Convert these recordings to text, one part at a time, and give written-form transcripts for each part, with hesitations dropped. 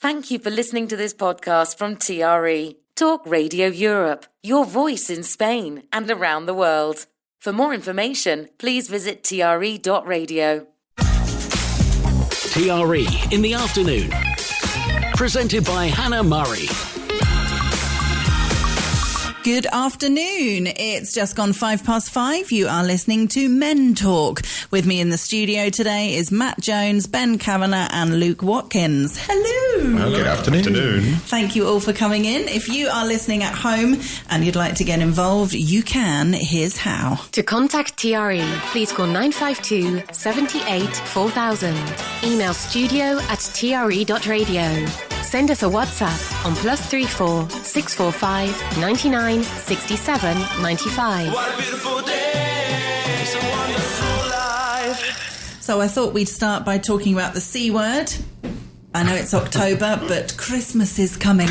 Thank you for listening to this podcast from TRE, Talk Radio Europe, your voice in Spain and around the world. For more information, please visit tre.radio. TRE in the afternoon. Presented by Hannah Murray. Good afternoon. It's just gone 5:05. You are listening to Men Talk. With me in the studio today is Matt Jones, Ben Kavanagh and Luke Watkins. Hello. Well, good afternoon. Thank you all for coming in. If you are listening at home and you'd like to get involved, you can. Here's how. To contact TRE, please call 952 78 4000. Email studio@tre.radio. Send us a WhatsApp on +34 645 99 67 95. What a beautiful day, it's a wonderful life. So I thought we'd start by talking about the C word. I know it's October, but Christmas is coming.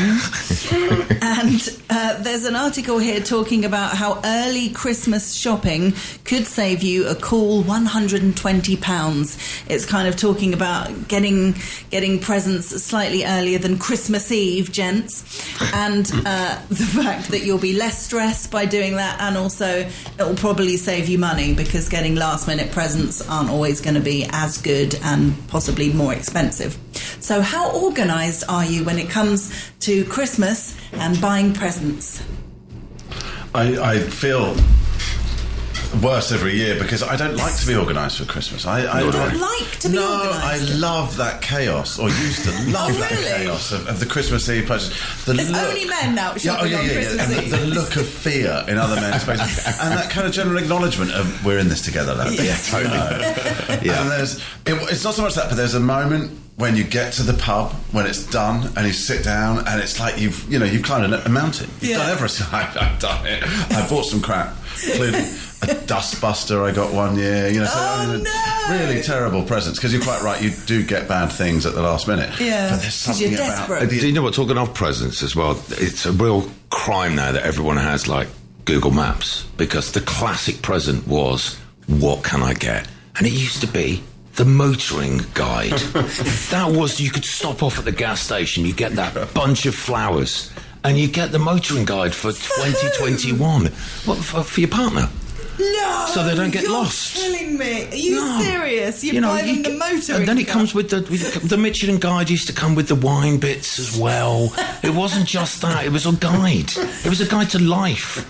And there's an article here talking about how early Christmas shopping could save you a cool £120. It's kind of talking about getting presents slightly earlier than Christmas Eve, gents. And the fact that you'll be less stressed by doing that, and also it'll probably save you money because getting last-minute presents aren't always going to be as good and possibly more expensive. So how organised are you when it comes to Christmas and buying presents? I feel worse every year because I don't like to be organised for Christmas. I don't like to be organised? I love that chaos, or used to love that chaos of the Christmas Eve purchase. There's only men now shopping on Christmas Eve. And the look of fear in other men's faces. And that kind of general acknowledgement of we're in this together, lads. Yeah, totally. And it's not so much that, but there's a moment when you get to the pub, when it's done, and you sit down, and it's like you've climbed a mountain. You've done everything. I've done it. I bought some crap, including a dustbuster I got one year. Really terrible presents, because you're quite right, you do get bad things at the last minute. Yeah, but there's something you're desperate. Do you know what, talking of presents as well, it's a real crime now that everyone has, like, Google Maps, because the classic present was, what can I get? And it used to be the motoring guide. That was, you could stop off at the gas station, you get that bunch of flowers, and you get the motoring guide for 2021. What, for your partner? No, so they don't get lost. You're killing me. Are you serious? You're buying the motoring and then it guide? comes with the Michelin guide used to come with the wine bits as well. It wasn't just that, it was a guide. It was a guide to life.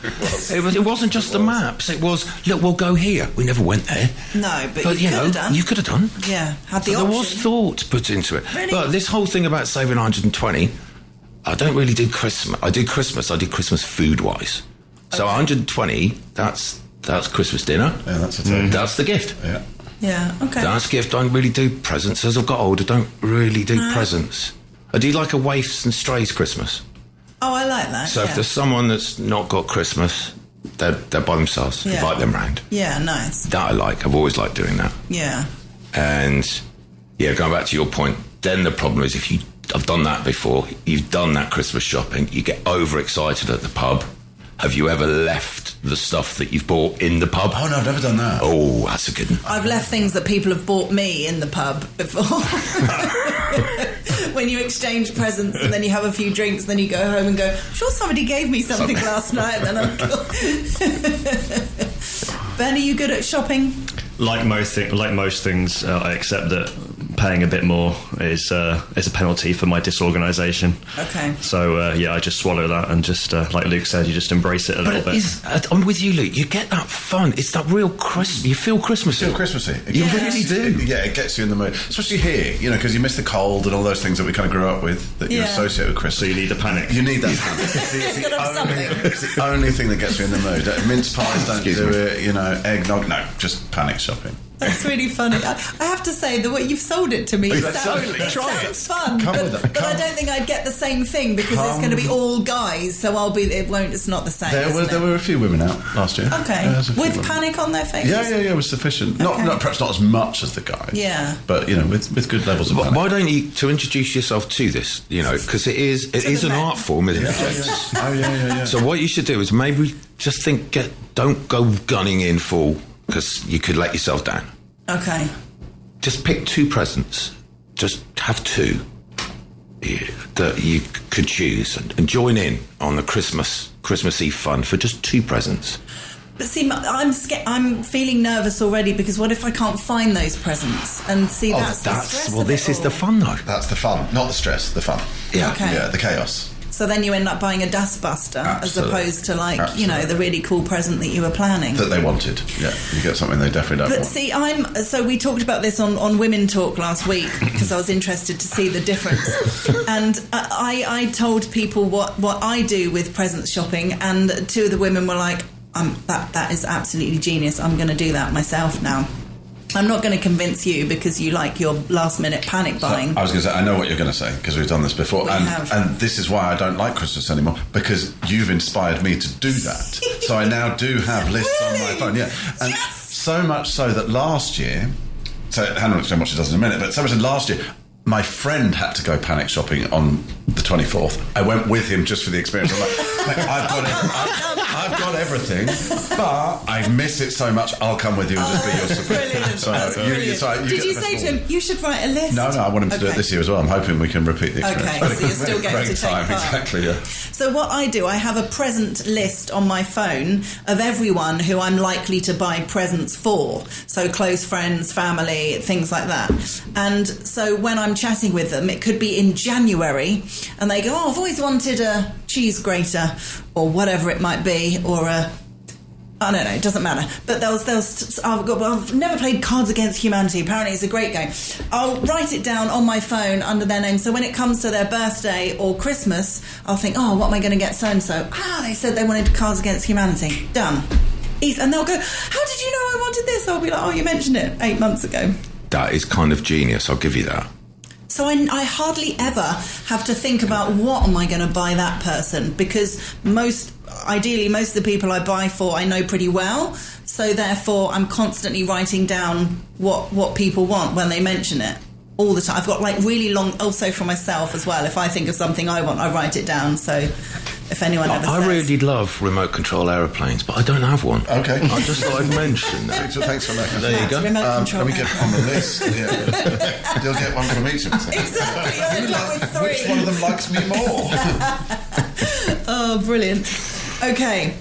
It wasn't just the maps. It was, look, we'll go here. We never went there. No, but you could have done. You could have done. Yeah, had the so option. There was thought put into it. Really? But this whole thing about saving 120, I don't really do Christmas. I do Christmas food-wise. Okay. So 120, that's Christmas dinner. Yeah, that's a thing. That's the gift. Yeah, okay. That's gift. I don't really do presents. As I've got older, I don't really do presents. I do like a waifs and strays Christmas. Oh, I like that. So if there's someone that's not got Christmas, they're by themselves. Invite them round. Yeah, nice. That I like. I've always liked doing that. Yeah. And going back to your point, then the problem is I've done that before. You've done that Christmas shopping. You get overexcited at the pub. Have you ever left the stuff that you've bought in the pub? Oh, no, I've never done that. Oh, that's a good one. I've left things that people have bought me in the pub before. When you exchange presents and then you have a few drinks, then you go home and go, I'm sure somebody gave me something last night. And then Ben, are you good at shopping? Like most things, I accept that paying a bit more is a penalty for my disorganisation. Okay. So, I just swallow that and just, like Luke said, you just embrace it a little bit. I'm with you, Luke. You get that fun. It's that real Christmas. You feel Christmassy. You feel Christmassy. You really do. Yeah, it gets you in the mood. Especially here, because you miss the cold and all those things that we kind of grew up with that you associate with Christmas. So you need the panic. You need that panic. It's the only thing that gets you in the mood. Mince pies don't do it, eggnog. No, just panic shopping. That's really funny. I have to say, the way you've sold it to me sounds fun. But I don't think I'd get the same thing because it's going to be all guys, so it's not the same. There were a few women out last year. Okay. With panic on their faces? Yeah, it was sufficient. Okay. Not perhaps not as much as the guys. Yeah. But, with good levels of panic. Why don't you, to introduce yourself to this, because it is an art form, isn't it? Yeah. So what you should do is maybe just don't go gunning in full, because you could let yourself down. Okay. Just pick 2 presents. Just have 2. that you could choose and join in on the Christmas Eve fun for just 2 presents. But see, I'm feeling nervous already because what if I can't find those presents? And see, that's the stress. Well, of this it is the all. fun, though. That's the fun, not the stress, the fun. Yeah. Okay. Yeah, the chaos. So then you end up buying a dustbuster as Absolutely. opposed to Absolutely. the really cool present that you were planning. That they wanted. Yeah, you get something they definitely don't But want. see, so we talked about this on Women Talk last week because I was interested to see the difference. And I told people what I do with present shopping, and 2 of the women were like, that is absolutely genius. I'm going to do that myself now. I'm not going to convince you because you like your last-minute panic buying. I was going to say, I know what you're going to say because we've done this before. We have. And this is why I don't like Christmas anymore, because you've inspired me to do that. So I now do have lists on my phone. Yeah. And so much so that last year, so Hannah will explain what she does in a minute, but so much so last year, my friend had to go panic shopping on the 24th. I went with him just for the experience. I'm like, mate, I've got everything, but I miss it so much. I'll come with you and just be your support. Brilliant. So That's brilliant. Did you say to him, you should write a list? No, I want him to do it Okay. this year as well. I'm hoping we can repeat the experience. Okay, so you're still getting Great to take time, part. exactly, yeah. So what I do, I have a present list on my phone of everyone who I'm likely to buy presents for. So close friends, family, things like that. And so when I'm chatting with them, it could be in January, and they go, oh, I've always wanted a cheese grater or whatever it might be, or a... I don't know, it doesn't matter. But I've never played Cards Against Humanity. Apparently it's a great game. I'll write it down on my phone under their name. So when it comes to their birthday or Christmas, I'll think, oh, what am I going to get so-and-so? They said they wanted Cards Against Humanity. Done. And they'll go, how did you know I wanted this? I'll be like, oh, you mentioned it 8 months ago. That is kind of genius, I'll give you that. So I hardly ever have to think about what am I going to buy that person, because ideally most of the people I buy for I know pretty well, so therefore I'm constantly writing down what people want when they mention it all the time. I've got like really long, also for myself as well, if I think of something I want, I write it down, so if anyone ever I says... really love remote control aeroplanes, but I don't have one. Okay. I just thought I'd mention that. Thanks for that. There you go. Remote control Let me get on the list. Yeah. You'll get one from each of us. Exactly, I end up with 3. Which one of them likes me more? Oh, brilliant. Okay.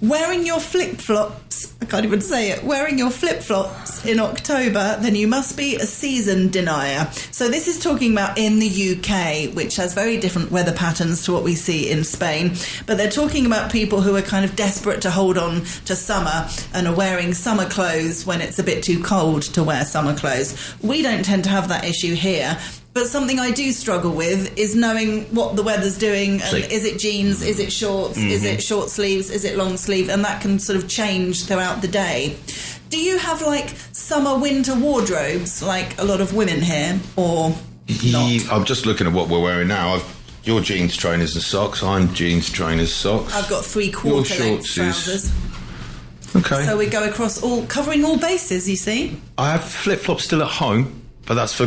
Wearing your flip-flops, I can't even say it, wearing your flip-flops in October, then you must be a season denier. So this is talking about in the UK, which has very different weather patterns to what we see in Spain. But they're talking about people who are kind of desperate to hold on to summer and are wearing summer clothes when it's a bit too cold to wear summer clothes. We don't tend to have that issue here. But something I do struggle with is knowing what the weather's doing. And is it jeans? Is it shorts? Is it short sleeves? Is it long sleeve? And that can sort of change throughout the day. Do you have like summer winter wardrobes like a lot of women here, or not? I'm just looking at what we're wearing now. Your jeans, trainers and socks. I'm jeans, trainers, socks. I've got Your 3/4 length shorts trousers. Okay. So we go across covering all bases, you see. I have flip-flops still at home, but that's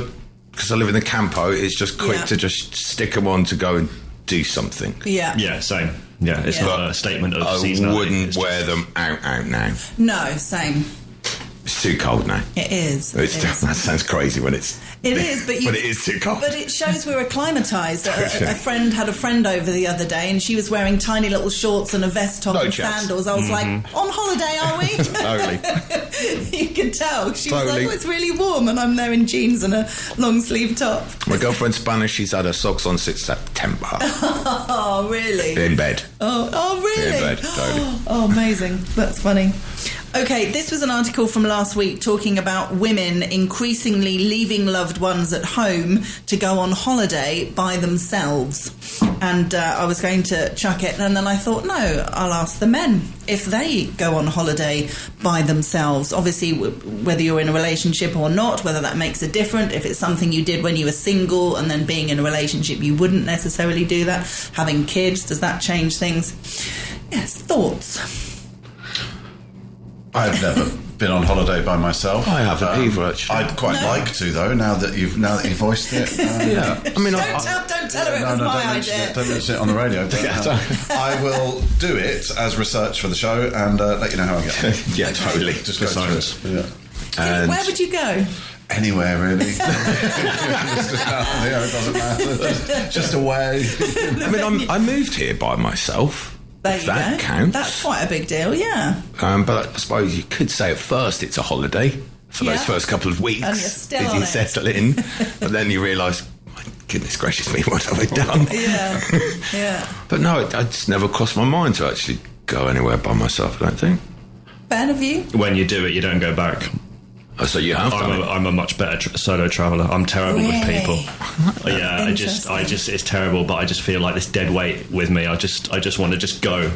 because I live in the campo. It's just quick to just stick them on to go and do something. Yeah. Yeah, same. Yeah, it's Yeah. not a statement of I seasonality. wouldn't It's wear them out now. No, same. It's too cold now. It is. That sounds crazy when it's... It is, but it is too cold. But it shows we're acclimatised. A friend had a friend over the other day, and she was wearing tiny little shorts and a vest top and chance. sandals. I was like, on holiday, are we? Totally. You could tell. She was Totally. like, oh, it's really warm, and I'm there in jeans and a long sleeve top. My girlfriend's Spanish. She's had her socks on since September. Oh, really? In bed. Oh, really? In bed, totally. Oh, amazing. That's funny. Okay, this was an article from last week talking about women increasingly leaving loved ones at home to go on holiday by themselves. And I was going to chuck it, and then I thought, no, I'll ask the men if they go on holiday by themselves. Obviously, whether you're in a relationship or not, whether that makes a difference. If it's something you did when you were single and then being in a relationship, you wouldn't necessarily do that. Having kids, does that change things? Yes, thoughts? I've never been on holiday by myself. I haven't either, actually. I'd quite like to, though. Now that you've voiced it. Yeah. I mean, Don't tell her it was my idea. Don't mention it on the radio. But, I will do it as research for the show and let you know how I get on. yeah, totally. Just go through it. Yeah. And Where would you go? Anywhere, really. It doesn't matter. Just away. I mean, I moved here by myself. There you that go. counts. That's quite a big deal, yeah. But I suppose you could say at first it's a holiday for those first couple of weeks And you're still as on you it. settle in. But then you realise, my goodness gracious me, what have I done? Yeah. But no, it just never crossed my mind to actually go anywhere by myself, I don't think. Ben, have you? When you do it, you don't go back. Oh, so you have done it? I'm a much better solo traveller. I'm terrible with people. Yeah, I just, it's terrible. But I just feel like this dead weight with me. I just want to just go.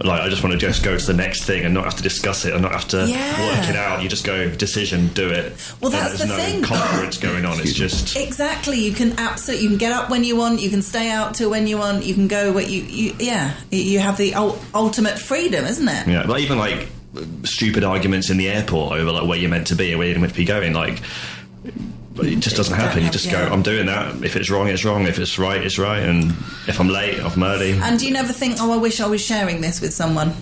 Like, I just want to just go to the next thing and not have to discuss it and not have to work it out. You just go, decision, do it. Well, that's there's the no thing. conference going on. It's just Exactly. You can get up when you want. You can stay out till when you want. You can go what you have the ultimate freedom, isn't it? yeah. But even like stupid arguments in the airport over like where you're meant to be or where you're meant to be going, like. It just doesn't happen. You just go, I'm doing that. If it's wrong, it's wrong. If it's right, it's right. And if I'm late, I'm early. And do you never think, I wish I was sharing this with someone?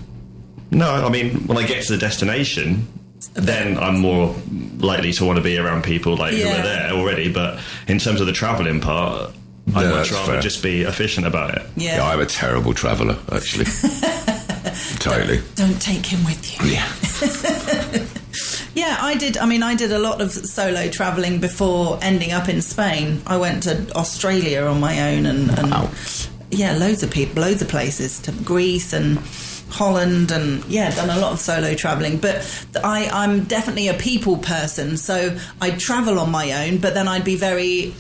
No, I mean, when I get to the destination, then I'm more likely to want to be around people like who are there already. But in terms of the travelling part, I'd much rather fair. just be efficient about it. Yeah. I'm a terrible traveller, actually. Totally. Don't take him with you. Yeah. Yeah, I did a lot of solo travelling before ending up in Spain. I went to Australia on my own and Wow. yeah, loads of places, to Greece and Holland, and done a lot of solo travelling. But I'm definitely a people person, so I'd travel on my own, but then I'd be very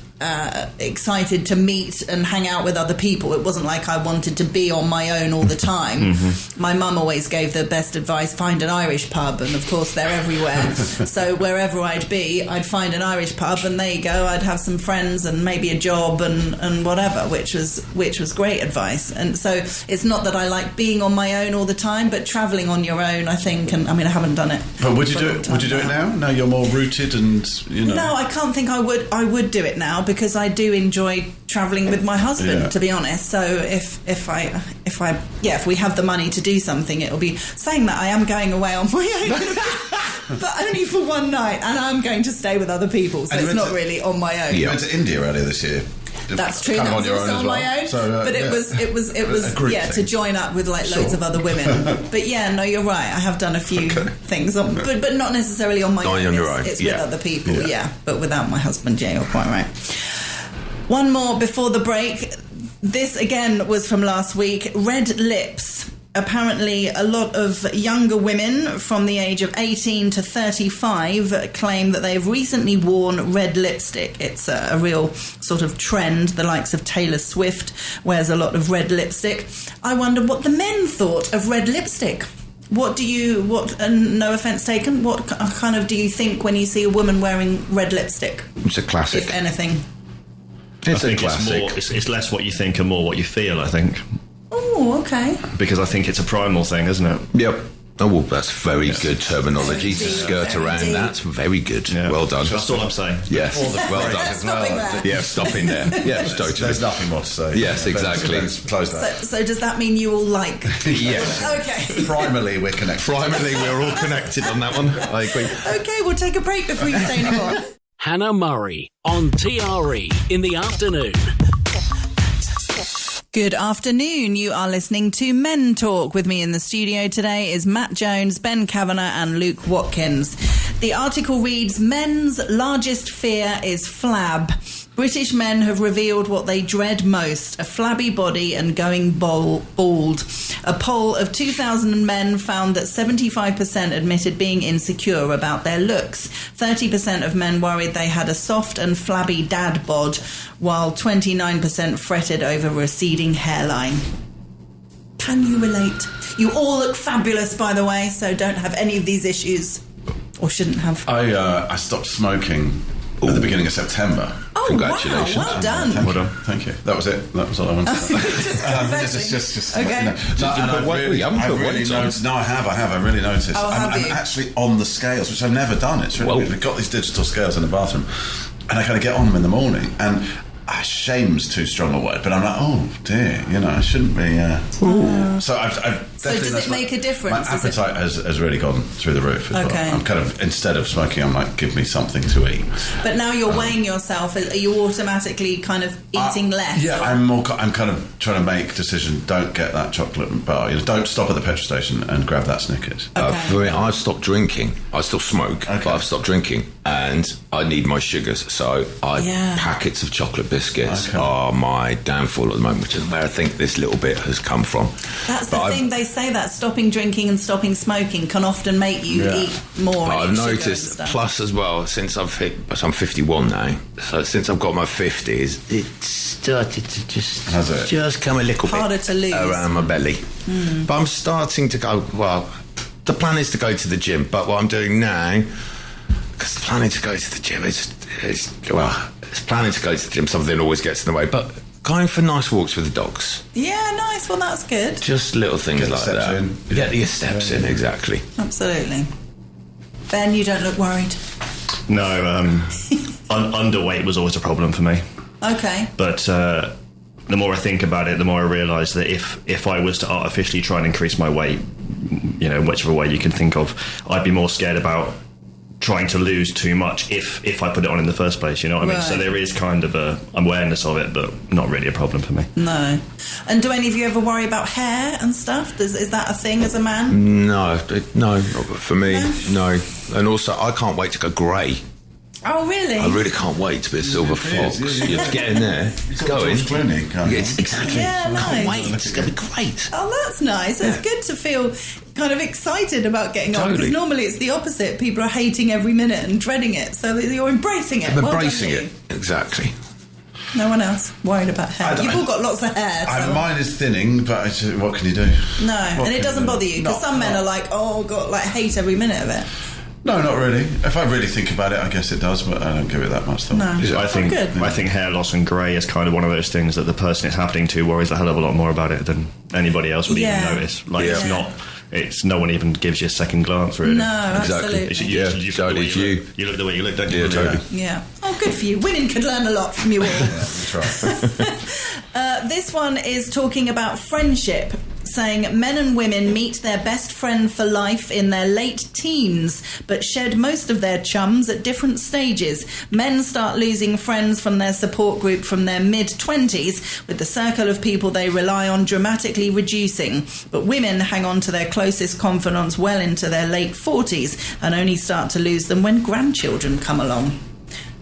excited to meet and hang out with other people. It wasn't like I wanted to be on my own all the time. My mum always gave the best advice, find an Irish pub, and of course they're everywhere. So wherever I'd be, I'd find an Irish pub, and there you go, I'd have some friends and maybe a job and whatever, which was great advice. And so it's not that I like being on my own all the time, but travelling on your own, I think, and I mean, I haven't done it. But would you do it now? Now you're more rooted and, you know. No, I can't think I would do it now, because I do enjoy travelling with my husband, to be honest. So if we have the money to do something, it'll be saying that I am going away on my own, but only for one night, and I'm going to stay with other people, so it's not really on my own. You went to India earlier this year. That's true. Kind of That on was your also own as on well. my own, So, but it was A group to thing. join up with like loads of other women. But no, you're right. I have done a few things, but not necessarily on my own. On your own. It's with other people, but without my husband. Yeah, you're quite right. One more before the break. This again was from last week. Red lips. Apparently, a lot of younger women from the age of 18 to 35 claim that they've recently worn red lipstick. It's a real sort of trend. The likes of Taylor Swift wears a lot of red lipstick. I wonder what the men thought of red lipstick. And no offence taken, what kind of do you think when you see a woman wearing red lipstick? It's a classic. If anything. It's I a think classic. it's less what you think and more what you feel, I think. Oh, okay. Because I think it's a primal thing, isn't it? Yep. Oh, well, that's very good terminology to Very deep, skirt very around. deep. That's very good. Yeah. Well done. That's all I'm saying. Yes, well done. Stopping there. Yeah, stopping there. Yes, totally. There's nothing more to say. Yes, exactly. Let's close that. So does that mean you all like? Yes. Okay. Primarily, we're connected. Primarily, we're all connected on that one. I agree. Okay, we'll take a break before you say any more. Hannah Murray on TRE in the afternoon. Good afternoon. You are listening to Men Talk. With me in the studio today is Matt Jones, Ben Kavanagh and Luke Watkins. The article reads, men's largest fear is flab. British men have revealed what they dread most, a flabby body and going bald. A poll of 2,000 men found that 75% admitted being insecure about their looks. 30% of men worried they had a soft and flabby dad bod, while 29% fretted over a receding hairline. Can you relate? You all look fabulous, by the way, so don't have any of these issues. Or shouldn't have. I stopped smoking at the beginning of September. Oh, Congratulations. wow, well done. Thank you. That was it. That was all I wanted to say. Just okay. I've really noticed. No, I have. I really noticed. Oh, have I'm you? actually on the scales, which I've never done. It's really weird. We've got these digital scales in the bathroom, and I kind of get on them in the morning, and shame's too strong a word, but I'm like, oh dear, I shouldn't be. So I've So does it make a difference? My appetite has really gone through the roof. As Okay. well. I'm kind of, instead of smoking, I'm like, give me something to eat. But now you're weighing yourself. Are you automatically kind of eating less? Yeah, I'm kind of trying to make a decision. Don't get that chocolate bar. Don't stop at the petrol station and grab that Snickers. For me, I've stopped drinking. I still smoke, but I've stopped drinking, and I need my sugars. So packets of chocolate biscuits are my downfall at the moment, which is where I think this little bit has come from. That's the thing. They say that stopping drinking and stopping smoking can often make you eat more. But and I've eat sugar and noticed, stuff. plus as well, since I'm 51 now, so since I've got my 50s, it's started to just come a little harder bit to lose around my belly. But I'm starting to go, well, the plan is to go to the gym, but what I'm doing now, because the planning to go to the gym is planning to go to the gym, something always gets in the way, but going for nice walks with the dogs. Yeah, nice. Well, that's good. Just little things Get the like steps that. in. Get your steps in, exactly. Absolutely. Ben, you don't look worried. No, underweight was always a problem for me. Okay. But the more I think about it, the more I realise that if I was to artificially try and increase my weight, whichever way you can think of, I'd be more scared about trying to lose too much if I put it on in the first place, you know what I mean? So there is kind of a awareness of it, but not really a problem for me. No. And do any of you ever worry about hair and stuff? Is that a thing as a man? No, not for me, no. And also, I can't wait to go grey. Oh, really? I really can't wait to be a silver fox. You're getting there. It's going. George Clooney, can't you? Exactly. Yeah, nice. Can't wait. It's going to be great. Oh, that's nice. It's good to feel kind of excited about getting on, because normally it's the opposite. People are hating every minute and dreading it, so you're embracing it. I'm Well embracing done, it. Exactly. No one else worried about hair. You've all got lots of hair. So. Mine is thinning, but what can you do? No, What and it can doesn't you do? bother you, because some men are like, oh, God, like hate every minute of it. No, not really. If I really think about it, I guess it does, but I don't give it that much thought. No. I think hair loss and grey is kind of one of those things that the person it's happening to worries a hell of a lot more about it than anybody else would even notice. Like it's no one even gives you a second glance, really. No, absolutely. You look the way you look, don't you? Yeah, totally. Yeah. Oh, good for you. Women could learn a lot from you all. That's right. This one is talking about friendship, saying men and women meet their best friend for life in their late teens, but shed most of their chums at different stages. Men start losing friends from their support group from their mid-20s, with the circle of people they rely on dramatically reducing. But women hang on to their closest confidants well into their late 40s and only start to lose them when grandchildren come along.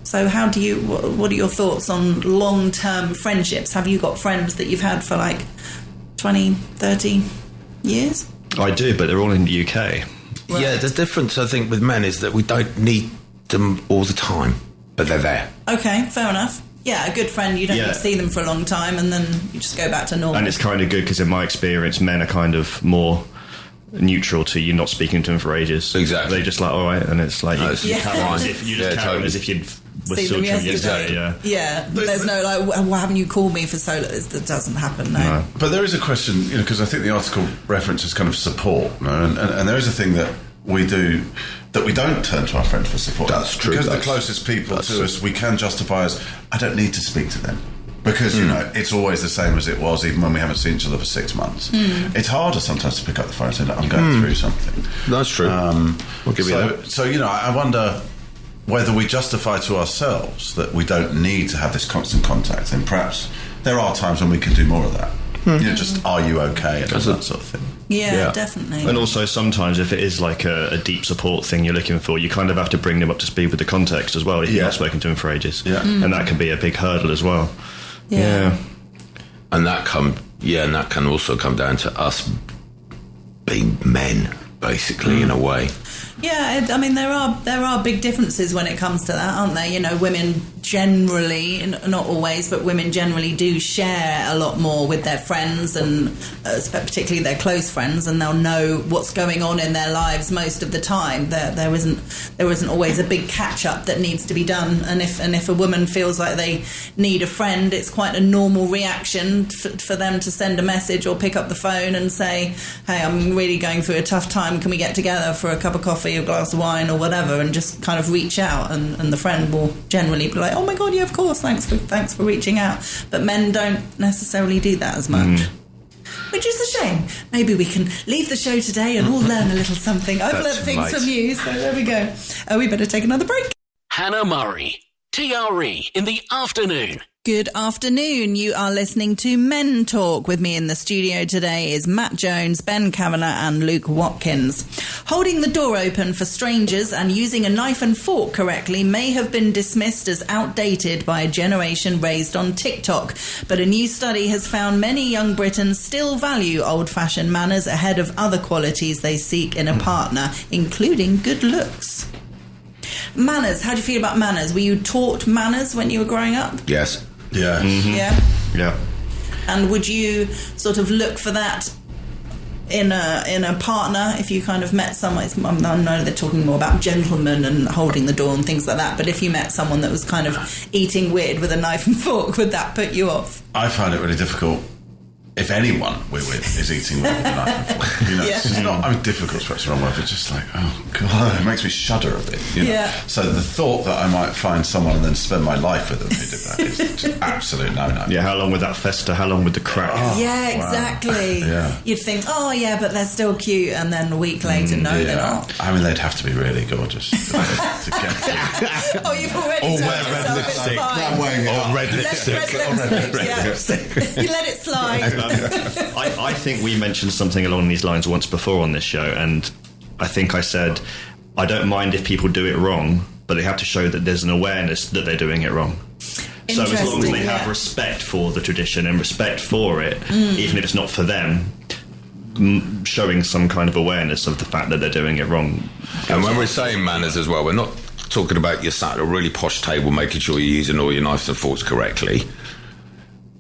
So what are your thoughts on long-term friendships? Have you got friends that you've had for like 20, 30 years? I do, but they're all in the UK. Right. Yeah, the difference, I think, with men is that we don't need them all the time, but they're there. Okay, fair enough. Yeah, a good friend, you don't need to see them for a long time and then you just go back to normal. And it's kind of good because in my experience, men are kind of more neutral to you not speaking to them for ages. Exactly. They're just like, all right, and it's like you carry on as if you just carry on totally. as if you'd were See still them children yesterday. yesterday. Yeah, there's no like, why haven't you called me for so long? That doesn't happen, no. But there is a question, because I think the article references kind of support, and there is a thing that we do that we don't turn to our friends for support. That's true. Because the closest people to us, we can justify as, I don't need to speak to them. Because, it's always the same as it was, even when we haven't seen each other for 6 months. It's harder sometimes to pick up the phone and say, look, I'm going through something. That's true. We'll give you that. So, I wonder whether we justify to ourselves that we don't need to have this constant contact. And perhaps there are times when we can do more of that. Just, are you okay? And that sort of thing. Yeah, definitely. And also sometimes if it is like a deep support thing you're looking for, you kind of have to bring them up to speed with the context as well if you've not spoken to them for ages. Yeah. And that can be a big hurdle as well. Yeah. And that can also come down to us being men, basically, in a way. Yeah, I mean, there are big differences when it comes to that, aren't there? Women generally, not always, but women generally do share a lot more with their friends and particularly their close friends, and they'll know what's going on in their lives most of the time. There isn't always a big catch up that needs to be done, and if a woman feels like they need a friend, it's quite a normal reaction for them to send a message or pick up the phone and say, hey, I'm really going through a tough time, can we get together for a cup of coffee, a glass of wine or whatever, and just kind of reach out, and the friend will generally be like, oh my god, yeah, of course, thanks for reaching out. But men don't necessarily do that as much. Which is a shame. Maybe we can leave the show today and all learn a little something. I've learned things from you, so there we go. We better take another break. Hannah Murray, TRE in the afternoon. Good afternoon. You are listening to Men Talk. With me in the studio today is Matt Jones, Ben Kavanagh and Luke Watkins. Holding the door open for strangers and using a knife and fork correctly may have been dismissed as outdated by a generation raised on TikTok. But a new study has found many young Britons still value old-fashioned manners ahead of other qualities they seek in a partner, including good looks. Manners. How do you feel about manners? Were you taught manners when you were growing up? Yes. Yeah. Mm-hmm. Yeah? Yeah. And would you sort of look for that in a partner if you kind of met someone? I know they're talking more about gentlemen and holding the door and things like that, but if you met someone that was kind of eating weird with a knife and fork, would that put you off? I find it really difficult if anyone we're with is eating with a knife and fork. You know, Yeah. it's just not, I mean, difficult is perhaps the wrong word, but just like, oh God, it makes me shudder a bit. You know? Yeah. So the thought that I might find someone and then spend my life with them who did that is just absolute no-no. Yeah, how long would that fester? How long would the crack? Yeah, exactly. Yeah. You'd think, oh yeah, but they're still cute, and then a week later, no, they're not. I mean, they'd have to be really gorgeous to get to. Oh, you've already Or told wear red yourself it's lipstick. fine. I'm wearing it Or up. red lipstick. Red lipstick, yeah. You let it slide. I think we mentioned something along these lines once before on this show, and I think I said, I don't mind if people do it wrong, but they have to show that there's an awareness that they're doing it wrong. So as long as Interesting, they have yeah. respect for the tradition and respect for it, even if it's not for them, showing some kind of awareness of the fact that they're doing it wrong. And when we're saying manners as well, we're not talking about you sat at a really posh table making sure you're using all your knives and forks correctly,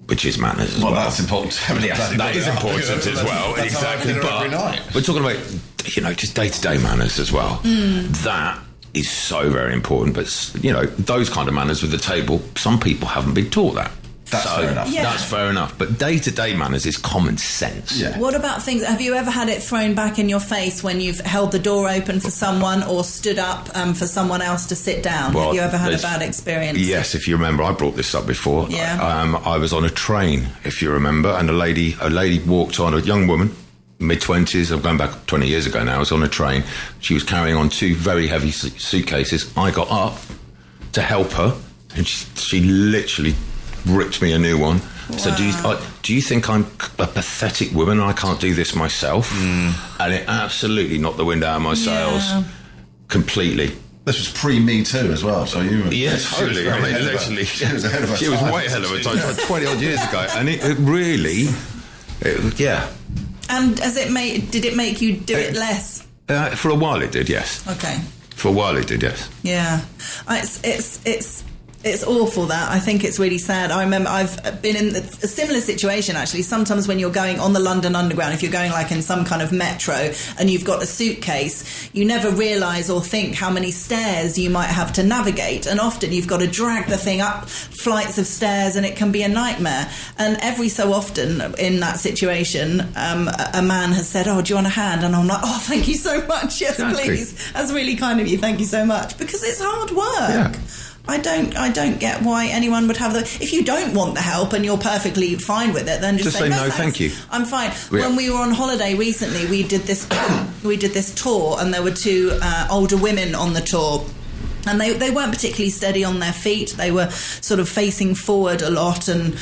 which is manners as well. Well, that's important. Yes, that is important as well. That's how I Exactly. feel every night. But we're talking about, you know, just day-to-day manners as well. That is so very important. But, you know, those kind of manners with the table, some people haven't been taught that. That's fair enough. Yeah. That's fair enough. But day-to-day manners is common sense. Yeah. What about things? Have you ever had it thrown back in your face when you've held the door open for someone or stood up for someone else to sit down? Well, Have you ever had a there's- bad experience? Yes, if you remember, I brought this up before. Yeah. I was on a train, if you remember, and a lady walked on, a young woman, mid-20s, I'm going back 20 years ago now, I was on a train. She was carrying on two very heavy suitcases. I got up to help her, and she literally ripped me a new one. So do you think I'm a pathetic woman and I can't do this myself? And it absolutely knocked the wind out of my sails completely. This was pre-Me Too as well, so you were... Yeah, she was totally. very I mean, ahead of her. literally, She was ahead of her She was time. way ahead of her time, 20 odd years ago, and it really, yeah. And did it make you do it less? For a while it did, yes. Okay. For a while it did, yes. Yeah, it's awful that. I think it's really sad. I remember I've been in a similar situation actually. Sometimes when you're going on the London Underground, if you're going like in some kind of metro and you've got a suitcase, you never realise or think how many stairs you might have to navigate, and often you've got to drag the thing up flights of stairs and it can be a nightmare. And every so often in that situation, a man has said, "Oh, do you want a hand?" And I'm like, "Oh, thank you so much. Yes, Exactly. please. That's really kind of you. Thank you so much." Because it's hard work. Yeah. I don't get why anyone would have the... If you don't want the help and you're perfectly fine with it, then just say no, thanks. thank you. I'm fine. Yeah. When we were on holiday recently, we did this tour, and there were two older women on the tour. And they weren't particularly steady on their feet. They were sort of facing forward a lot and...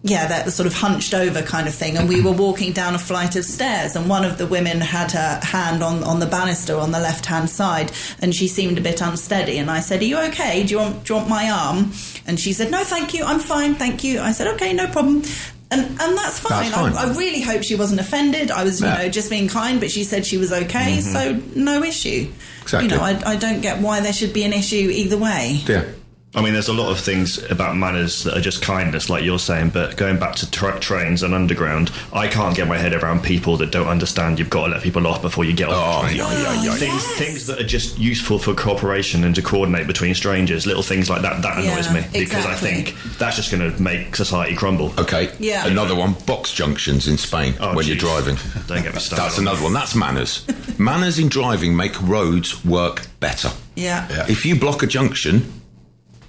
that was sort of hunched over kind of thing. And we were walking down a flight of stairs, and one of the women had her hand on the banister on the left-hand side, and she seemed a bit unsteady. And I said, "Are you okay? Do you want my arm?" And she said, "No, thank you. I'm fine, thank you." I said, "Okay, no problem." And that's fine. That's fine. I really hope she wasn't offended. I was, just being kind, but she said she was okay, so no issue. Exactly. You know, I don't get why there should be an issue either way. Yeah. I mean, there's a lot of things about manners that are just kindness, like you're saying, but going back to trains and underground, I can't get my head around people that don't understand you've got to let people off before you get on the train. Things that are just useful for cooperation and to coordinate between strangers, little things like that annoys me, because I think that's just going to make society crumble. Okay. Yeah. Another one, box junctions in Spain when you're driving. Don't get me started. That's another one. That's manners. Manners in driving make roads work better. Yeah. If you block a junction,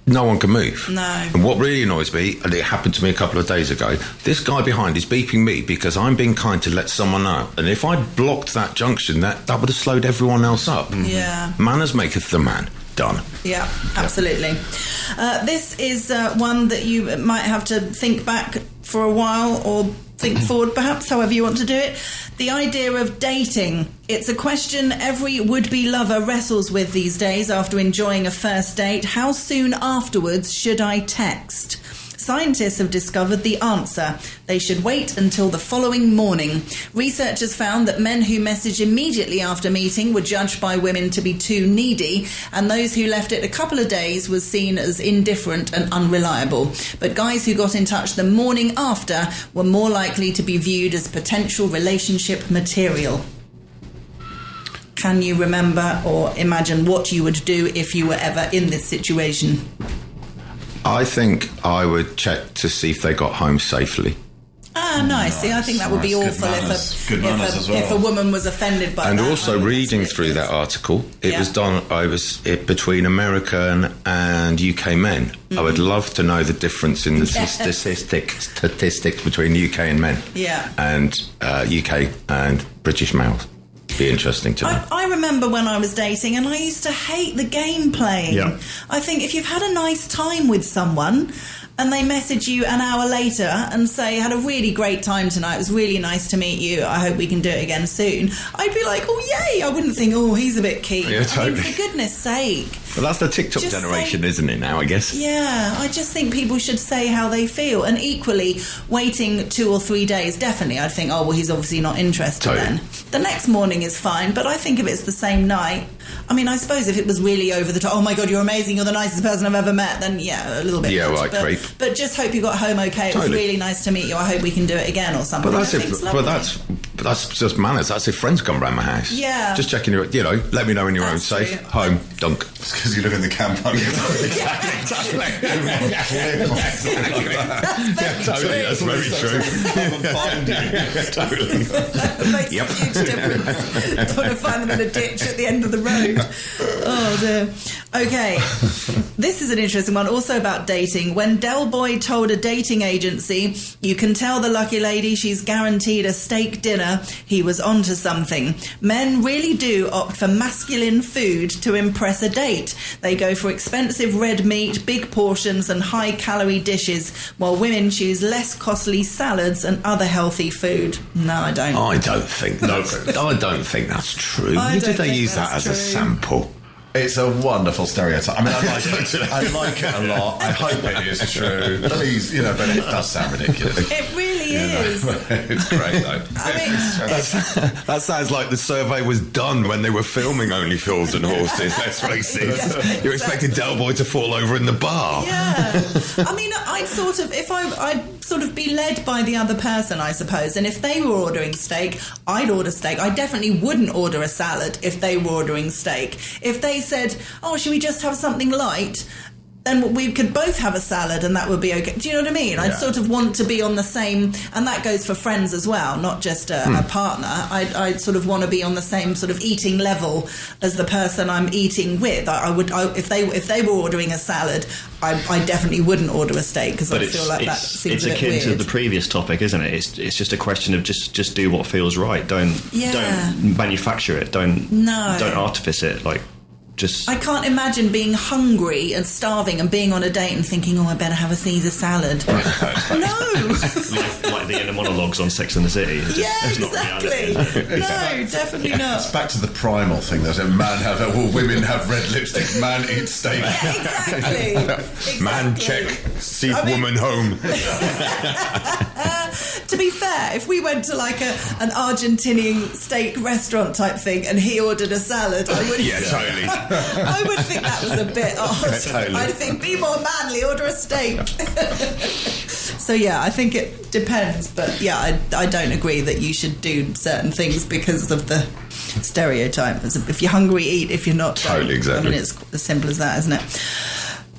no one can move. No. And what really annoys me, and it happened to me a couple of days ago, this guy behind is beeping me because I'm being kind to let someone know. And if I'd blocked that junction, that would have slowed everyone else up. Yeah. Manners maketh the man. Done. Yeah, absolutely. This is one that you might have to think back for a while or think forward, perhaps, however you want to do it. The idea of dating. It's a question every would-be lover wrestles with these days after enjoying a first date. How soon afterwards should I text? Scientists have discovered the answer. They should wait until the following morning. Researchers found that men who messaged immediately after meeting were judged by women to be too needy, and those who left it a couple of days was seen as indifferent and unreliable. But guys who got in touch the morning after were more likely to be viewed as potential relationship material. Can you remember or imagine what you would do if you were ever in this situation? I think I would check to see if they got home safely. Ah, nice. See, I think that would be Nice. awful Good manners as well. if a woman was offended by And that. also reading through that article, it was done between American and UK men. I would love to know the difference in the statistics between UK and men. Yeah. And UK and British males. Be interesting to know. I remember when I was dating and I used to hate the game playing. Yeah. I think if you've had a nice time with someone and they message you an hour later and say, had a really great time tonight, it was really nice to meet you, I hope we can do it again soon, I'd be like, oh yay, I wouldn't think, oh, he's a bit keen. Yeah, totally. I mean, for goodness sake. Well, that's the TikTok Just generation, say- isn't it now, I guess? Yeah, I just think people should say how they feel. And equally, waiting 2 or 3 days, definitely, I'd think, oh, well, he's obviously not interested Totally. then. The next morning is fine, but I think if it's the same night, I mean, I suppose if it was really over the top, oh my God, you're amazing, you're the nicest person I've ever met, then yeah, a little bit. Yeah, much. right, but, creep. But just hope you got home okay. It was Totally. really nice to meet you. I hope we can do it again or something. But that's I think it's but lovely. that's just manners. That's if friends come round my house. Yeah. Just checking you know, let me know when you're home That's safe. true. Home, dunk. It's because you live in the camp. Totally, that's very true. Totally. It makes Yep. a huge difference. Don't want to find them in a ditch at the end of the road. Oh dear. Okay, this is an interesting one, also about dating. When Del Boy told a dating agency, you can tell the lucky lady she's guaranteed a steak dinner, he was onto something. Men really do opt for masculine food to impress a date. They go for expensive red meat, big portions and high-calorie dishes, while women choose less costly salads and other healthy food. No, I don't. I don't think I don't think that's true. I Who don't did they think use that that's as a true. sample? It's a wonderful stereotype. I mean, I like it. I like it a lot. I hope it is true. Please, but it does sound ridiculous. It really is. It's great, though. I mean, That sounds like the survey was done when they were filming Only Fools and Horses. Let's face it. Yeah, You're expecting Del Boy to fall over in the bar. yeah. I mean, I'd sort of be led by the other person, I suppose. And if they were ordering steak, I'd order steak. I definitely wouldn't order a salad if they were ordering steak. If they said, oh, should we just have something light? Then we could both have a salad and that would be okay. Do you know what I mean? I'd sort of want to be on the same, and that goes for friends as well, not just a partner. I'd sort of want to be on the same sort of eating level as the person I'm eating with. If they were ordering a salad, I definitely wouldn't order a steak because I feel like that seems a bit akin weird. to the previous topic, isn't it? It's just a question of just do what feels right. Don't manufacture it. Don't artifice it. Like, just I can't imagine being hungry and starving and being on a date and thinking, oh, I better have a Caesar salad. No. like the inner monologues on Sex and the City. It's not exactly. reality. No, definitely It's not. back to the primal thing. There's women have red lipstick, man eats steak. Yeah, exactly. Man check, see woman home. To be fair, if we went to like an Argentinian steak restaurant type thing and he ordered a salad, I would Totally. I would think that was a bit odd. Totally. I'd think, be more manly, order a steak. So yeah, I think it depends. But yeah, I don't agree that you should do certain things because of the stereotype. If you're hungry, eat. If you're not, don't. Totally, exactly. I mean, it's as simple as that, isn't it?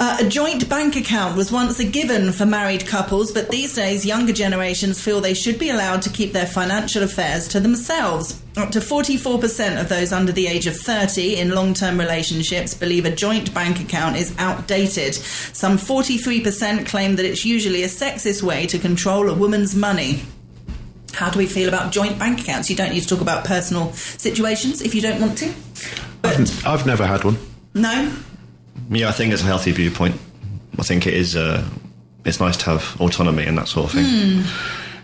A joint bank account was once a given for married couples, but these days younger generations feel they should be allowed to keep their financial affairs to themselves. Up to 44% of those under the age of 30 in long-term relationships believe a joint bank account is outdated. Some 43% claim that it's usually a sexist way to control a woman's money. How do we feel about joint bank accounts? You don't need to talk about personal situations if you don't want to. But I've never had one. no? Yeah, I think it's a healthy viewpoint. I think it is. It's nice to have autonomy and that sort of thing.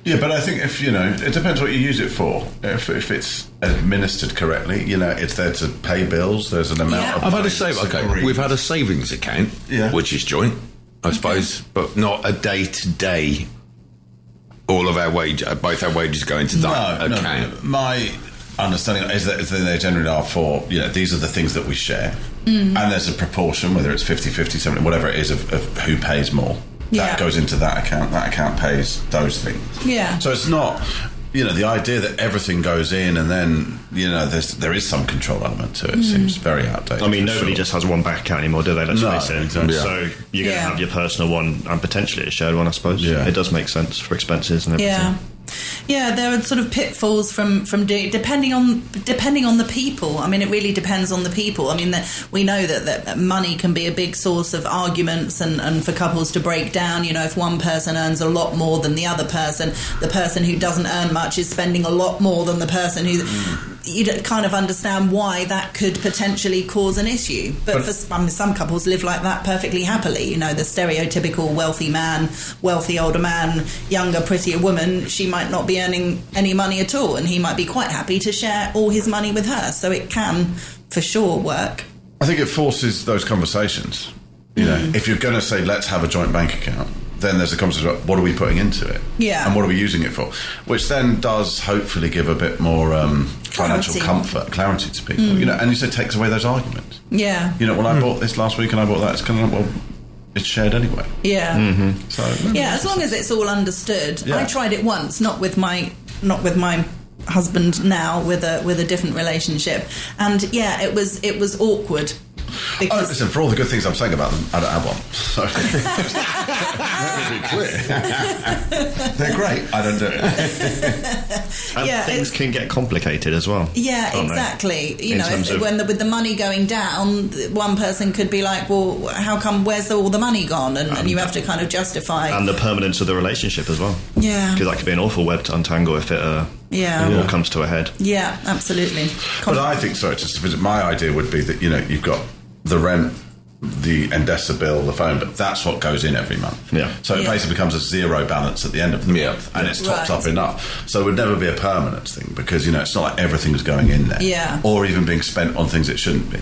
Yeah, but I think if, it depends what you use it for. If it's administered correctly, it's there to pay bills. There's an amount of I've had money a savings. that's Okay, agreed. we've had a savings account, which is joint, I suppose, but not a day-to-day. All of our both our wages go into that account. No. My understanding is that they generally are for, these are the things that we share. And there's a proportion, whether it's 50-50, 70, whatever it is, of who pays more. That goes into that account. That account pays those things. Yeah. So it's not, the idea that everything goes in and then, there is some control element to it. Seems very outdated. I mean, nobody just has one bank account anymore, do they? Let's face it. Exactly. So you're going to have your personal one and potentially a shared one, I suppose. Yeah. It does make sense for expenses and everything. Yeah, there are sort of pitfalls from doing, depending on the people. I mean, it really depends on the people. I mean, we know that money can be a big source of arguments and for couples to break down. If one person earns a lot more than the other person, the person who doesn't earn much is spending a lot more than the person who... You kind of understand why that could potentially cause an issue. But for some couples live like that perfectly happily. The stereotypical wealthy man, wealthy older man, younger, prettier woman, she might not be earning any money at all, and he might be quite happy to share all his money with her. So it can, for sure, work. I think it forces those conversations. If you're going to say, let's have a joint bank account, then there's a conversation about what are we putting into it? Yeah. And what are we using it for? Which then does hopefully give a bit more financial clarity to people. And you said takes away those arguments. Yeah. Well, I bought this last week and I bought that. It's kind of, it's shared anyway. Yeah. So as long as it's all understood. Yeah. I tried it once, not with my husband now, with a different relationship, and it was awkward. Because listen, for all the good things I'm saying about them, I don't have one. So they're great. I don't do it. And things can get complicated as well. Yeah, can't exactly. they? With the money going down, one person could be like, "Well, how come? Where's all the money gone?" And you have to kind of justify. And the permanence of the relationship as well. Yeah, because that could be an awful web to untangle if it all comes to a head. Yeah, absolutely. But I think, just to visit, my idea would be that you've got the rent, the Endesa bill, the phone, but that's what goes in every month. Yeah. So it basically becomes a zero balance at the end of the month, and it's topped up enough. So it would never be a permanent thing because it's not like everything's going in there, or even being spent on things it shouldn't be.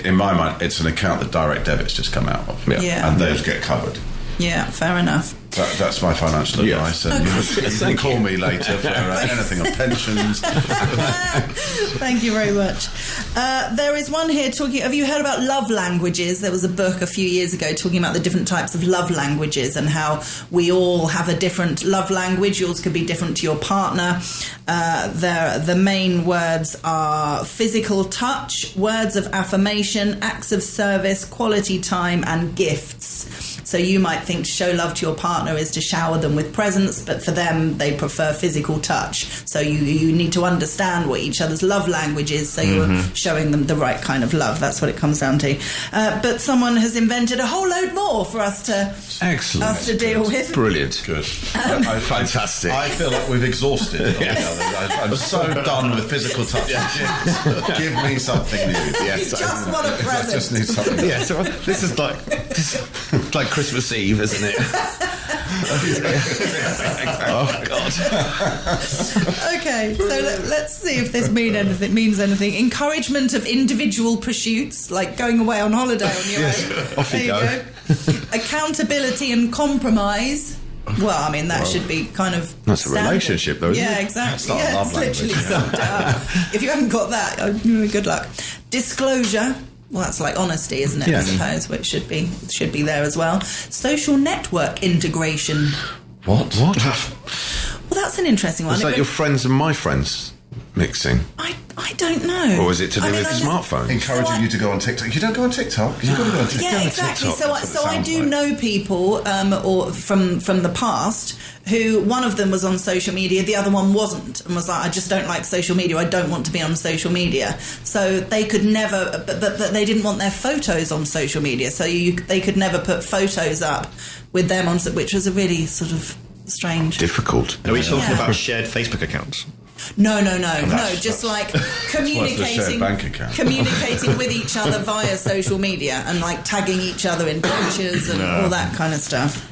In my mind, it's an account that direct debits just come out of, and those get covered. Yeah, fair enough. That's my financial advice. And you can call me later for anything on pensions. Thank you very much. There is one here talking... Have you heard about love languages? There was a book a few years ago talking about the different types of love languages and how we all have a different love language. Yours could be different to your partner. The main words are physical touch, words of affirmation, acts of service, quality time, and gifts. So you might think to show love to your partner is to shower them with presents, but for them, they prefer physical touch. So you need to understand what each other's love language is, so you're showing them the right kind of love. That's what it comes down to. But someone has invented a whole load more for us to deal with. Brilliant. Good. Fantastic. I feel like we've exhausted it. I'm so done with physical touch. Give me something new. Yes, you just want a present. I just need something new. Yeah, so this is like Christmas Eve, isn't it? Oh God. Okay, so let's see if this means anything. Encouragement of individual pursuits, like going away on holiday on your own. Off you go. Accountability and compromise. Well, I mean, that should be kind of That's standard. a relationship, though, isn't it? Yeah, exactly. That's not a love it's language. literally if you haven't got that, good luck. Disclosure. Well, that's like honesty, isn't it? Yeah. I suppose, which should be there as well. Social network integration. What? Well, that's an interesting one. It's like your friends and my friends. mixing? I don't know. Or is it to do with the smartphone? Encouraging you to go on TikTok. You don't go on TikTok. You've got to go on TikTok. Yeah, exactly. So I do know people or from the past who, one of them was on social media, the other one wasn't, and was like, I just don't like social media, I don't want to be on social media. So they could never, but they didn't want their photos on social media, so they could never put photos up with them on, which was a really sort of strange. Difficult. Are we talking about shared Facebook accounts? No, just like communicating with each other via social media and like tagging each other in pictures and all that kind of stuff.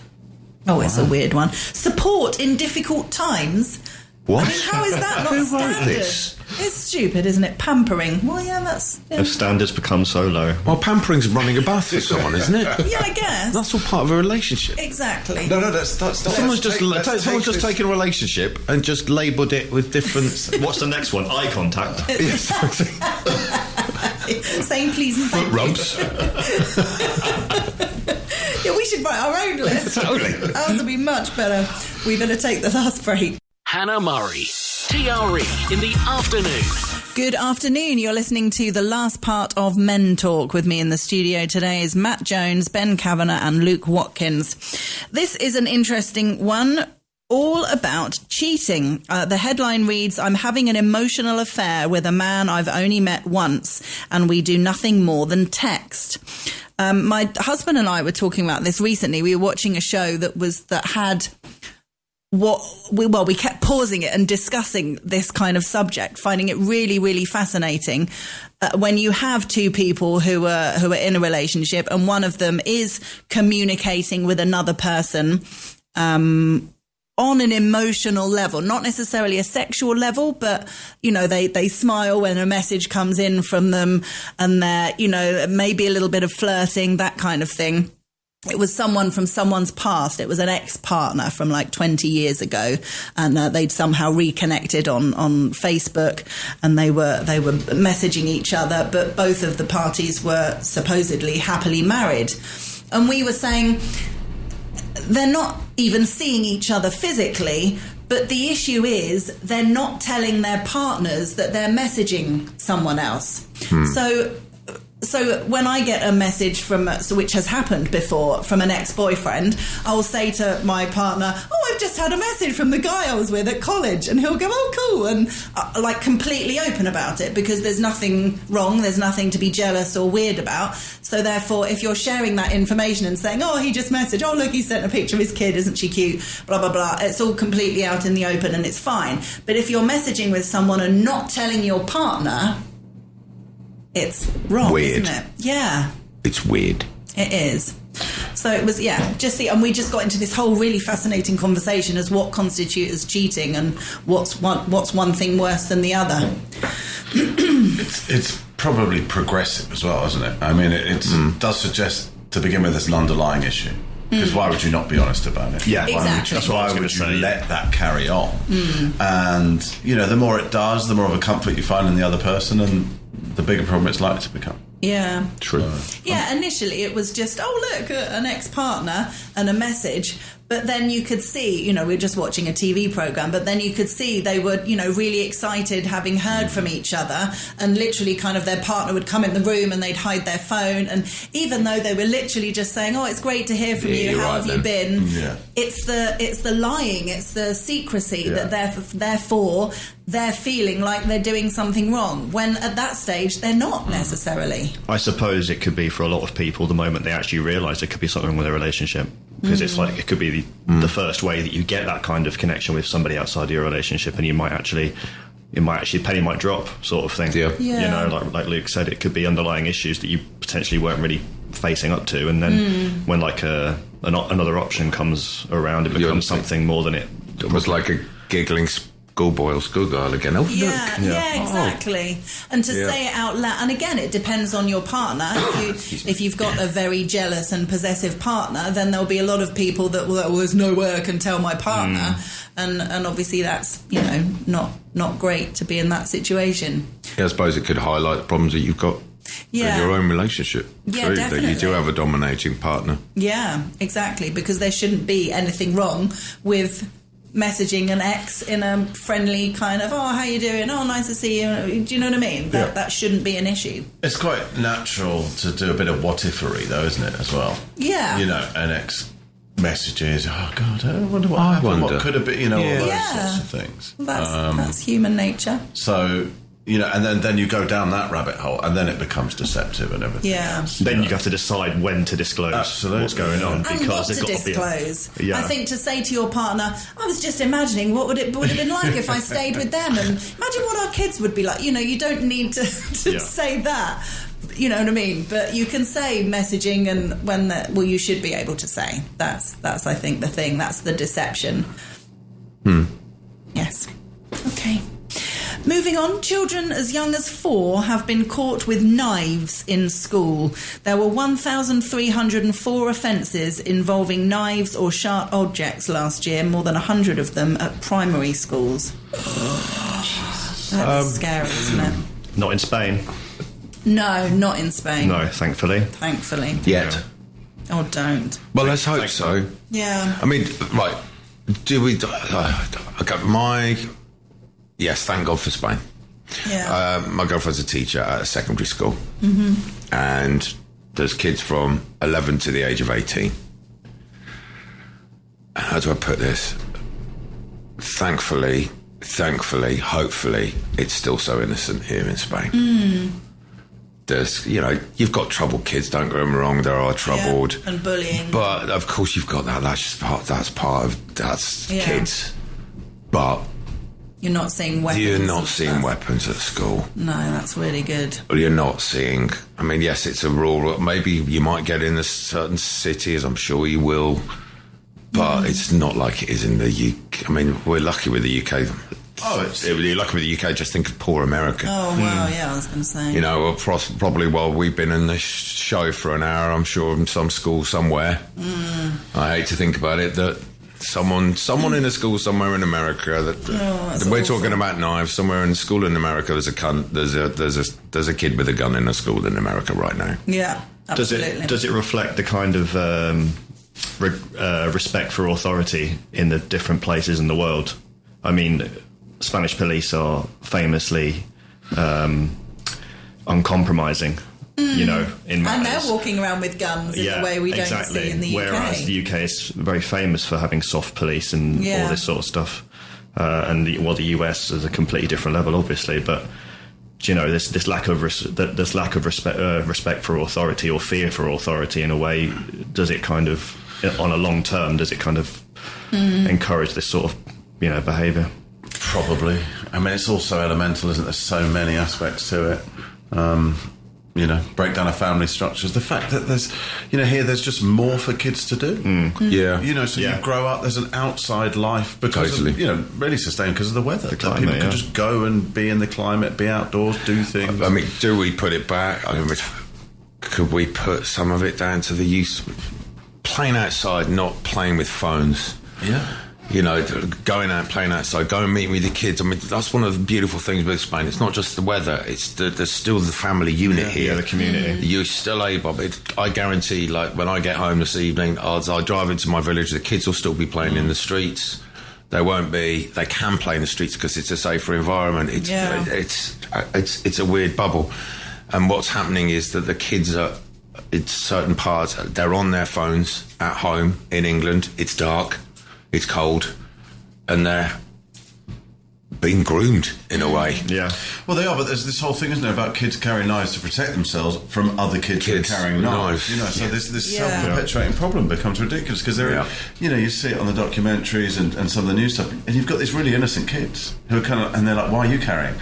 Oh, it's a weird one. Support in difficult times. What? I mean, how is that not standard? This? It's stupid, isn't it? Pampering. Well, yeah, that's... Yeah. If standards become so low. Well, pampering's running a bath for someone, isn't it? Yeah, I guess. That's all part of a relationship. Exactly. No, that's Someone's just taken a relationship and just labelled it with different... What's the next one? Eye contact. Yes. Saying please and thank Foot rubs. Yeah, we should write our own list. Totally. Ours would be much better. We better take the last break. Hannah Murray, TRE in the afternoon. Good afternoon. You're listening to the last part of Men Talk. With me in the studio today is Matt Jones, Ben Kavanagh and Luke Watkins. This is an interesting one, all about cheating. The headline reads, I'm having an emotional affair with a man I've only met once and we do nothing more than text. My husband and I were talking about this recently. We were watching a show that had... we kept pausing it and discussing this kind of subject, finding it really, really fascinating. When you have two people who are in a relationship and one of them is communicating with another person on an emotional level, not necessarily a sexual level, but, you know, they smile when a message comes in from them and they're, you know, maybe a little bit of flirting, that kind of thing. It was someone from someone's past. It was an ex-partner from like 20 years ago, and they'd somehow reconnected on Facebook, and they were messaging each other, but both of the parties were supposedly happily married. And we were saying they're not even seeing each other physically, but the issue is they're not telling their partners that they're messaging someone else. So when I get a message which has happened before, from an ex-boyfriend, I'll say to my partner, oh, I've just had a message from the guy I was with at college, and he'll go, oh, cool, and like completely open about it, because there's nothing wrong, there's nothing to be jealous or weird about. So therefore, if you're sharing that information and saying, oh, he just messaged, oh, look, he sent a picture of his kid, isn't she cute, blah, blah, blah, it's all completely out in the open and it's fine. But if you're messaging with someone and not telling your partner, it's wrong, weird. Isn't it? Yeah. It's weird. It is. So it was, and we just got into this whole really fascinating conversation as what constitutes as cheating and what's one thing worse than the other. It's probably progressive as well, isn't it? I mean, it does suggest to begin with there's an underlying issue. Because why would you not be honest about it? Yeah, exactly. Why would you let that carry on? And, you know, the more it does, the more of a comfort you find in the other person, and the bigger problem it's likely to become. Yeah. True. Yeah, initially it was just, oh, look, an ex-partner and a message. But then you could see, you know, we were just watching a TV programme, but then you could see they were, you know, really excited having heard from each other, and literally kind of their partner would come in the room and they'd hide their phone. And even though they were literally just saying, oh, it's great to hear from you, how have you been? Yeah. It's the lying, it's the secrecy that therefore they're feeling like they're doing something wrong, when at that stage they're not necessarily. I suppose it could be for a lot of people the moment they actually realise there could be something wrong with their relationship. Because it's like, it could be the first way that you get that kind of connection with somebody outside of your relationship, and penny might drop, sort of thing. Yeah. Yeah. You know, like Luke said, it could be underlying issues that you potentially weren't really facing up to, and then when like another option comes around, it becomes something more than it. It was like a giggling schoolboy or schoolgirl again. Oh, look. Yeah, exactly. And to say it out loud, and again, it depends on your partner. If you've got a very jealous and possessive partner, then there'll be a lot of people that will, well, there's no way I can tell my partner, and obviously that's, you know, not great to be in that situation. Yeah, I suppose it could highlight the problems that you've got in your own relationship. Yeah, too, definitely. That you do have a dominating partner. Yeah, exactly, because there shouldn't be anything wrong with messaging an ex in a friendly kind of, oh, how you doing? Oh, nice to see you. Do you know what I mean? That shouldn't be an issue. It's quite natural to do a bit of what-ifery, though, isn't it, as well? Yeah. You know, an ex messages, oh, God, I wonder what happened, what could have been, all those sorts of things. That's human nature. So... and then you go down that rabbit hole, and then it becomes deceptive and everything. Yeah. Else, then you have to decide when to disclose what's going on, and because what to disclose. I think to say to your partner, I was just imagining what would have been like if I stayed with them, and imagine what our kids would be like. You don't need to say that. You know what I mean? But you can say messaging, and you should be able to say. That's I think the thing. That's the deception. Yes. Okay. Moving on, children as young as 4 have been caught with knives in school. There were 1,304 offences involving knives or sharp objects last year, more than 100 of them at primary schools. That's scary, isn't it? Not in Spain. No, not in Spain. No, thankfully. Thankfully. Yet. Oh, don't. Well, let's hope so. Yeah. I mean, right, do we... Yes, thank God for Spain. Yeah. My girlfriend's a teacher at a secondary school. Mm-hmm. And there's kids from 11 to the age of 18. How do I put this? Thankfully, hopefully, it's still so innocent here in Spain. There's, you've got troubled kids, don't get me wrong, there are troubled. Yeah, and bullying. But, of course, you've got that. That's kids. But... You're not seeing weapons. You're not seeing weapons at school. No, that's really good. You're not seeing... I mean, yes, it's a rural... Maybe you might get in a certain cities, I'm sure you will. But it's not like it is in the UK. I mean, we're lucky with the UK. You're lucky with the UK, just think of poor America. Oh, wow, yeah, I was going to say. Probably while we've been in this show for an hour, I'm sure in some school somewhere, I hate to think about it, that someone in a school somewhere in America that we're talking about knives. Somewhere in a school in America, there's a kid with a gun in a school in America right now. Yeah, absolutely. Does it reflect the kind of respect for authority in the different places in the world? I mean, Spanish police are famously uncompromising. In matters. And they're walking around with guns in a way we don't see in the UK. Whereas the UK is very famous for having soft police and all this sort of stuff. And the US is a completely different level, obviously. But this lack of respect for authority or fear for authority, in a way, does it kind of, on a long term, encourage this sort of behaviour? Probably. I mean, it's also elemental, isn't there? There's so many aspects to it. Break down of family structures. The fact that there's just more for kids to do. Yeah. You grow up, there's an outside life because of, really sustained because of the weather. The climate, people can just go and be in the climate, be outdoors, do things. I mean, do we put it back? I mean, could we put some of it down to the use playing outside, not playing with phones? Yeah. Going out, playing outside, go and meet with the kids. I mean, that's one of the beautiful things with Spain. It's not just the weather, it's there's still the family unit here. Yeah, the community. You're still able, I guarantee, like, when I get home this evening, as I drive into my village, the kids will still be playing in the streets. They can play in the streets because it's a safer environment. It's a weird bubble. And what's happening is that the kids are, in certain parts, they're on their phones at home in England. It's dark. It's cold, and they're being groomed in a way. Yeah. Well, they are, but there's this whole thing, isn't there, about kids carrying knives to protect themselves from other kids who are carrying knives. So this self-perpetuating problem becomes ridiculous because you see it on the documentaries and some of the news stuff, and you've got these really innocent kids who are and they're like, "Why are you carrying?"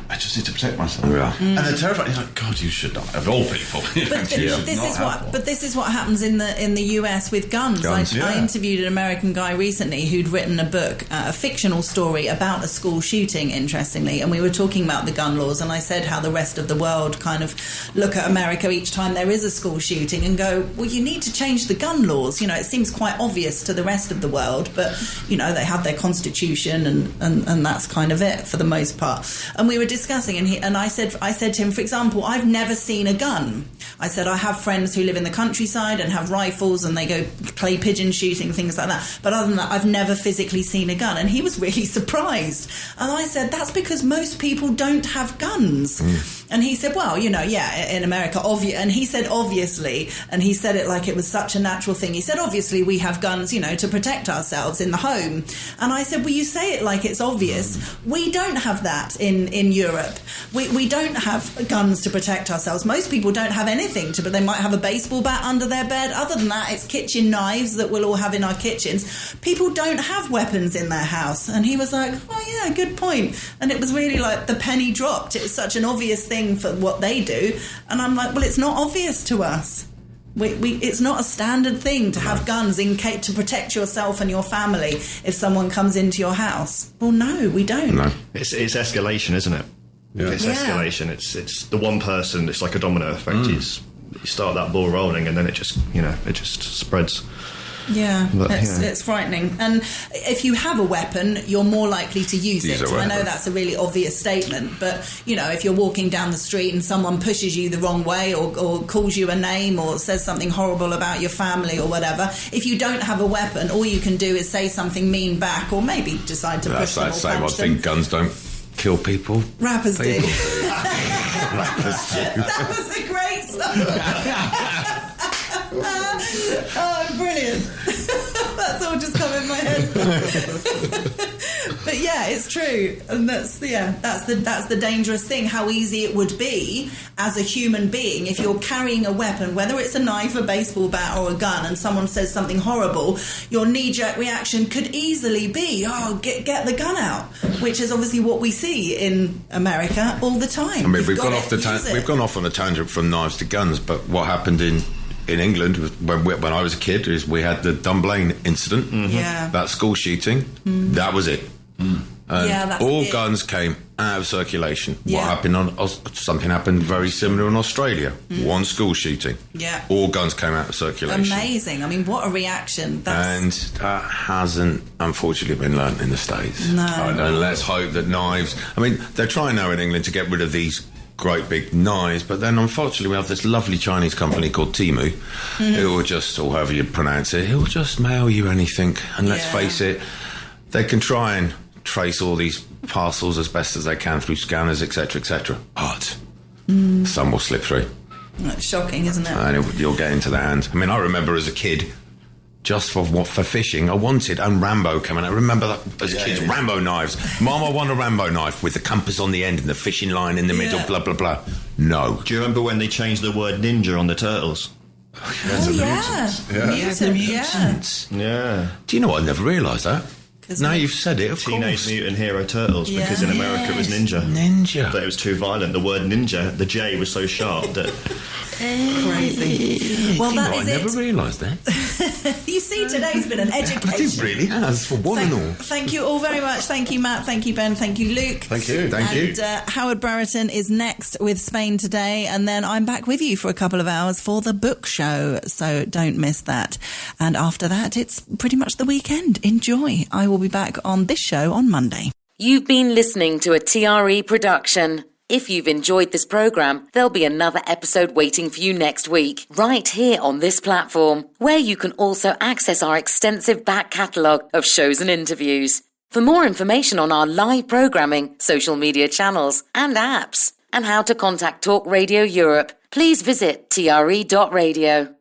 "I just need to protect myself." Yeah. And they're terrified. You're like, "God, you should not." Of all people. This is what happens in the US with guns. I interviewed an American guy recently who'd written a book, a fictional story about a school shooting, interestingly, and we were talking about the gun laws, and I said how the rest of the world kind of look at America each time there is a school shooting and go, well, you need to change the gun laws. It seems quite obvious to the rest of the world, but they have their constitution and that's kind of it for the most part. And we were discussing, and I said to him, for example, I've never seen a gun. I said, I have friends who live in the countryside and have rifles and they go clay pigeon shooting, things like that. But other than that, I've never physically seen a gun. And he was really surprised. And I said, that's because most people don't have guns. And he said, well, you know, yeah, in America, and he said, obviously, and he said it like it was such a natural thing. He said, obviously, we have guns, you know, to protect ourselves in the home. And I said, well, you say it like it's obvious. We don't have that in Europe. We don't have guns to protect ourselves. Most people don't have anything but they might have a baseball bat under their bed. Other than that, it's kitchen knives that we'll all have in our kitchens. People don't have weapons in their house. And he was like, oh, yeah, good point. And it was really like the penny dropped. It was such an obvious thing for what they do. And I'm like, well, it's not obvious to us. It's not a standard thing to have guns to protect yourself and your family if someone comes into your house. Well, no, we don't. No. It's escalation, isn't it? Yeah. It's escalation. It's the one person. It's like a domino effect. You start that ball rolling, and then it just spreads. Yeah, it's frightening. And if you have a weapon, you're more likely to use it. I know that's a really obvious statement, but, you know, if you're walking down the street and someone pushes you the wrong way or calls you a name or says something horrible about your family or whatever, if you don't have a weapon, all you can do is say something mean back or maybe decide to push them or punch them. I think guns don't kill people. Rappers do. Rappers do. That was a great song. Oh, brilliant. That's all just come in my head. But yeah, it's true. And that's the dangerous thing, how easy it would be as a human being if you're carrying a weapon, whether it's a knife, a baseball bat or a gun, and someone says something horrible, your knee-jerk reaction could easily be, oh, get the gun out, which is obviously what we see in America all the time. I mean, we've gone off on a tangent from knives to guns, but what happened in England when I was a kid is we had the Dunblane incident, that school shooting. That was it. All guns came out of circulation. What happened something happened very similar in Australia. One school shooting. All guns came out of circulation. Amazing. I mean, what a reaction. And that hasn't unfortunately been learnt in the States. No. And let's hope that knives, I mean, they're trying now in England to get rid of these great big knives, but then unfortunately we have this lovely Chinese company called Temu who will just, or however you pronounce it, he'll just mail you anything. And let's face it, they can try and trace all these parcels as best as they can through scanners, etc., but some will slip through. That's shocking, isn't it? And you'll get into the hand. I mean, I remember as a kid, just for fishing, I wanted, and Rambo came in. I remember that as kids, Rambo knives. Mom, I want a Rambo knife with the compass on the end and the fishing line in the middle, blah, blah, blah. No. Do you remember when they changed the word ninja on the turtles? Mutants. Yeah. Do you know what? I never realised that. Now you've said it, of course. Teenage Mutant Hero Turtles, because in America it was ninja. Ninja. But it was too violent. The word ninja, the J was so sharp that... Crazy. Well, that is I never realised that. You see, today's been an education. It really has, for one and all. Thank you all very much. Thank you, Matt. Thank you, Ben. Thank you, Luke. Thank you. And Howard Brereton is next with Spain Today, and then I'm back with you for a couple of hours for the book show, so don't miss that. And after that, it's pretty much the weekend. Enjoy. I will be back on this show on Monday. You've been listening to a TRE production. If you've enjoyed this programme, there'll be another episode waiting for you next week, right here on this platform, where you can also access our extensive back catalogue of shows and interviews. For more information on our live programming, social media channels and apps, and how to contact Talk Radio Europe, please visit tre.radio.